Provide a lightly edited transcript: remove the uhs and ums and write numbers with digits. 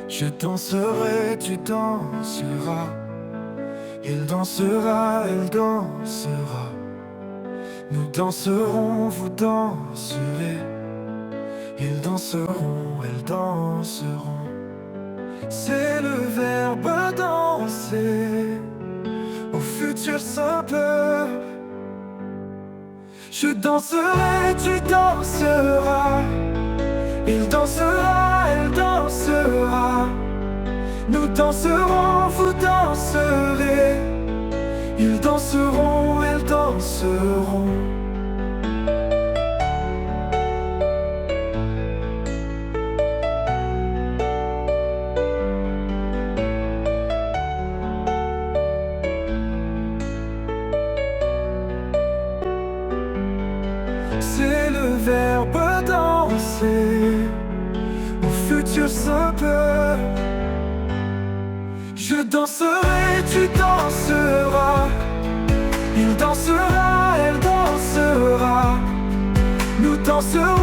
Je danserai, tu danseras. Il dansera, elle dansera. Nous danserons, vous danserez. Ils danseront, elles danseront. C'est le verbe danser au futur simple. Je danserai, tu danseras. Il dansera, elle dansera. Nous danserons, vous danserez. Ils danseront, elles danseront. C'est le verbe danser au futur simple. Je danserai, tu danseras. Il dansera, elle dansera. Nous danserons.